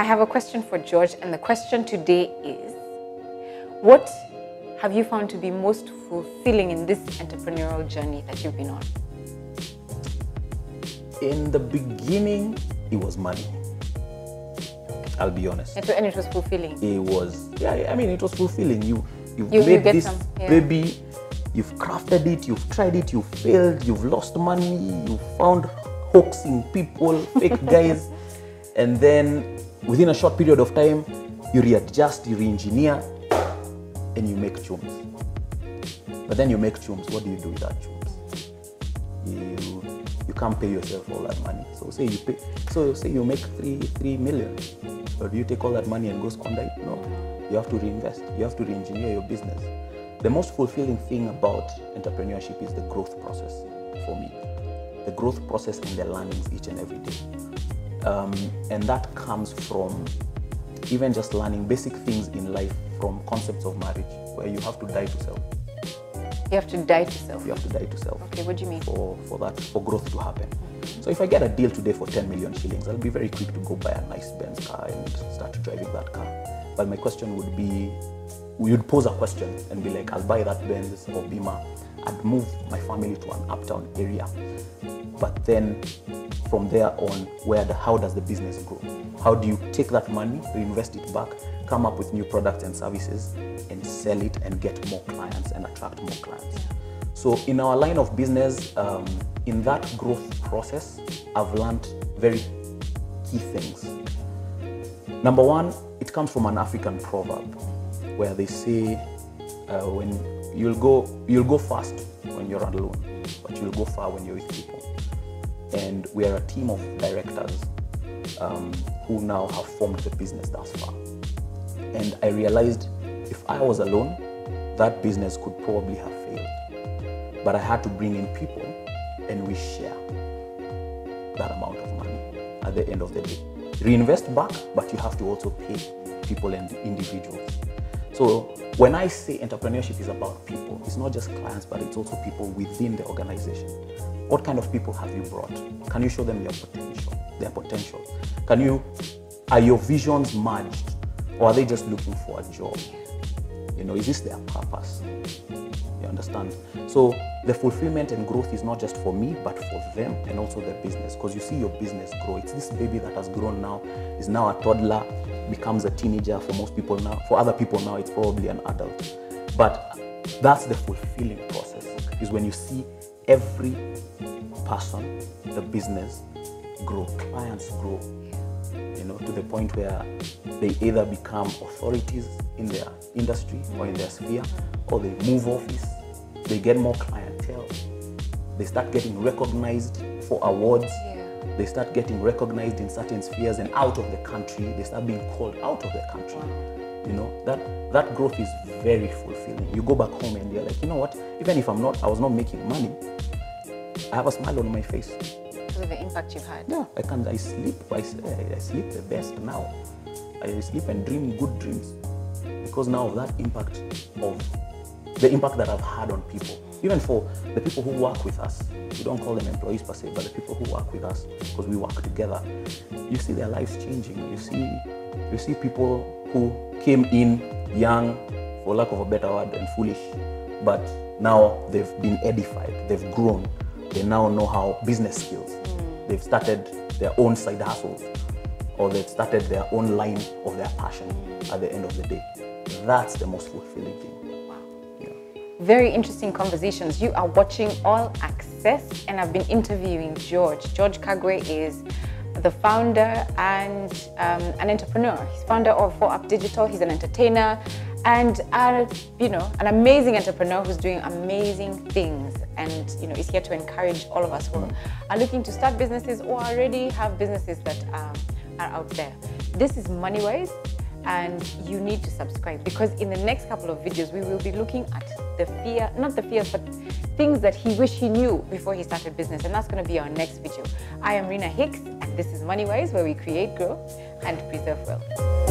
I have a question for George, and the question today is, what have you found to be most fulfilling in this entrepreneurial journey that you've been on? In the beginning, it was money. I'll be honest. And it was fulfilling. It was, yeah, I mean, it was fulfilling. You've you made get this some, yeah. baby, you've crafted it, you've tried it, you've failed, you've lost money, you've found hoaxing people, fake guys, and then within a short period of time, you readjust, you re-engineer, and you make chums. But then you make chums, what do you do with that chums? You can't pay yourself all that money. So say you make 3 million. Or do you take all that money and go squander it? No. You have to reinvest. You have to re-engineer your business. The most fulfilling thing about entrepreneurship is the growth process for me. The growth process and the learnings each and every day. And that comes from even just learning basic things in life, from concepts of marriage, where you have to die to self. You have to die to self? You have to die to self. Okay, what do you mean? For growth to happen. So if I get a deal today for 10 million shillings, I'll be very quick to go buy a nice Benz car and start driving that car. But my question would be, you'd pose a question and be like, I'll buy that Benz or Beamer. I'd move my family to an uptown area. But then from there on, how does the business grow? How do you take that money, reinvest it back, come up with new products and services, and sell it and get more clients and attract more clients? So in our line of business, in that growth process, I've learned very key things. Number one, it comes from an African proverb where they say, when you'll go fast when you're alone, but you'll go far when you're with people. And we are a team of directors who now have formed the business thus far. And I realized if I was alone, that business could probably have failed. But I had to bring in people, and we share that amount of money at the end of the day. Reinvest back, but you have to also pay people and individuals. So when I say entrepreneurship is about people, it's not just clients, but it's also people within the organization. What kind of people have you brought? Can you show them their potential? Are your visions merged, or are they just looking for a job? Is this their purpose? You understand? So the fulfillment and growth is not just for me, but for them and also the business. Because you see your business grow. It's this baby that has grown now, is now a toddler, becomes a teenager for most people now. For other people now, it's probably an adult. But that's the fulfilling process, is when you see every person, the business grow, clients grow, to the point where they either become authorities in their industry or in their sphere, or they move office, they get more clientele, they start getting recognized for awards, they start getting recognized in certain spheres, and out of the country, they start being called out of the country. That growth is very fulfilling. You go back home and you're like, you know what, even if I was not making money, I have a smile on my face. Because of the impact you've had. Yeah, I sleep the best now. I sleep and dream good dreams because now of that impact, of the impact that I've had on people. Even for the people who work with us, we don't call them employees per se, but the people who work with us, because we work together, you see their lives changing. You see people who came in young, for lack of a better word, and foolish, but now they've been edified, they've grown, they now know how business skills. They've started their own side hustles, or they've started their own line of their passion at the end of the day. That's the most fulfilling thing. Wow. Yeah. Very interesting conversations. You are watching All Access, and I've been interviewing George. George Kagwe is the founder and an entrepreneur. He's founder of 4Up Digital. He's an entertainer and an amazing entrepreneur who's doing amazing things, and is here to encourage all of us who are looking to start businesses or already have businesses that are out there. This is MoneyWise, and you need to subscribe, because in the next couple of videos we will be looking at not the fears, but things that he wished he knew before he started business, and that's going to be our next video. I am Rina Hicks, and this is MoneyWise, where we create, grow, and preserve wealth.